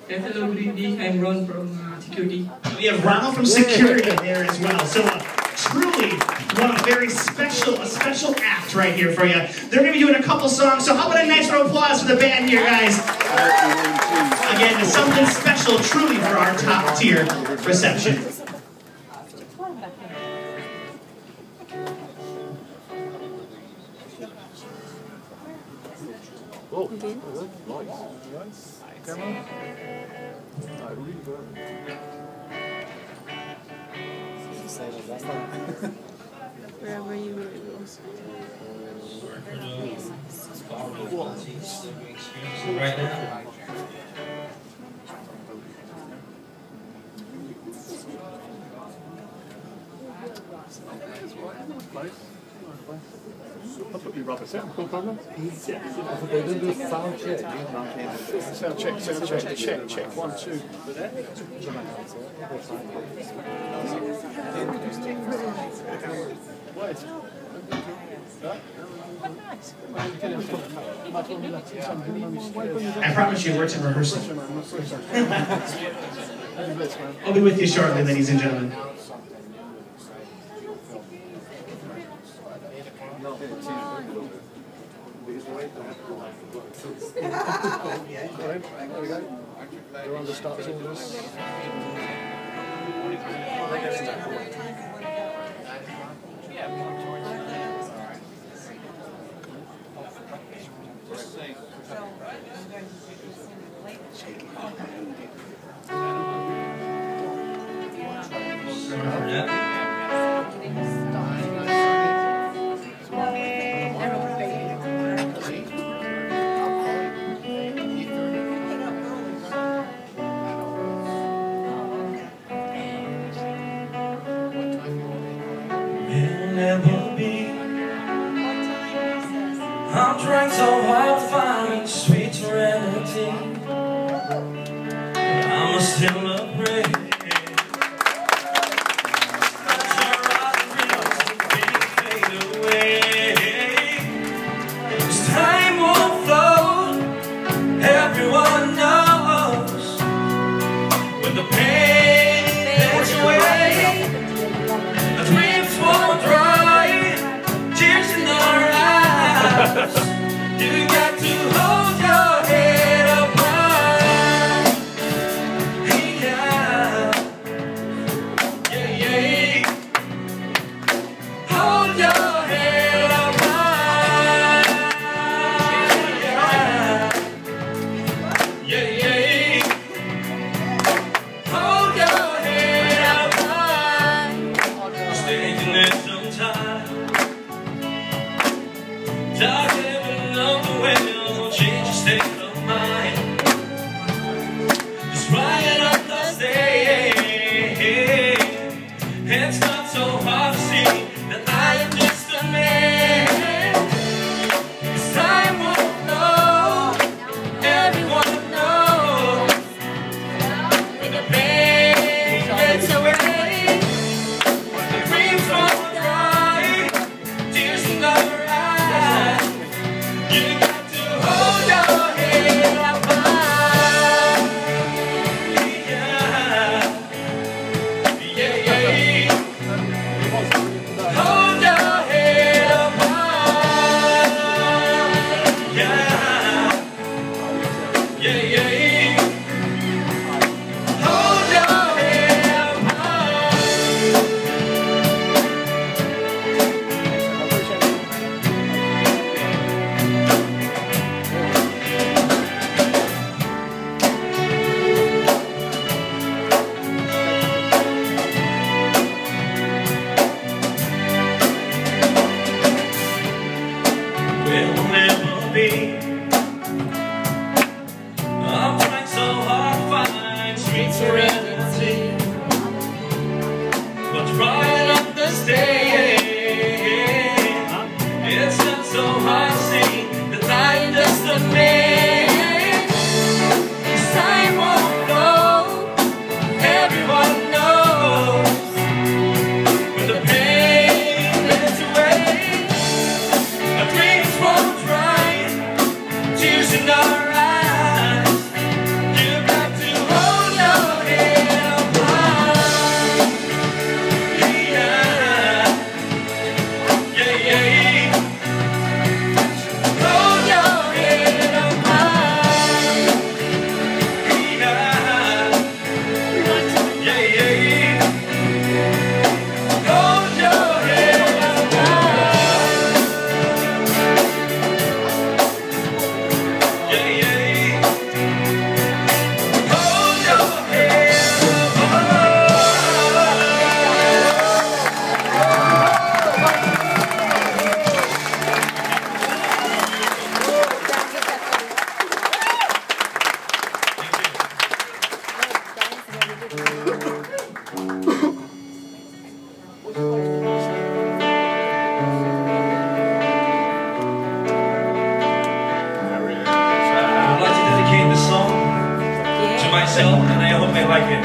Yes, hello, good evening. I'm Ron from security. We have Ronald from security there as well. So truly, a very special act right here for you. They're going to be doing a couple songs. So how about a nice round of applause for the band here, guys? Again, something special truly for our top tier reception. Oh, okay. Nice. Camera. Wherever you will go. Right now. I'll put you rubber set. No problem. Yeah. They didn't do sound check. Sound check. Check. 1, 2. Wait. I promise you, we're to rehearsal. I'll be with you shortly, ladies and gentlemen. There we go. You're on the start of this. Never be. I'm trying so hard to find sweet serenity, but I'm still afraid. Fade away. This time won't flow. Everyone knows when the pain fades away. The dreams won't dry, tears in our eyes. You got to hold your head up high. Yeah, yeah, yeah. Hold your head up high. Yeah, yeah, yeah. Hold your head up high. Staying there sometime. Dark heaven of the well, change your state of mind. Just riding up the stage. It's not so hard to see that I am just a man. This time won't know, everyone knows. When the pain fades away, the dreams won't dry, tears in our eyes. You got to hold your head up high. Yeah, yeah, yeah. Hold your head up high. Yeah, yeah, yeah. Hold your head up high. Will never be. I'm trying so hard to find sweet serenity, but trying to understand. It's not so hard to see that I'm just a man. This time won't know, everyone knows. When the pain fades away, the dreams won't dry, tears in our eyes. You got to I'd like to dedicate this song to myself, and I hope they like it.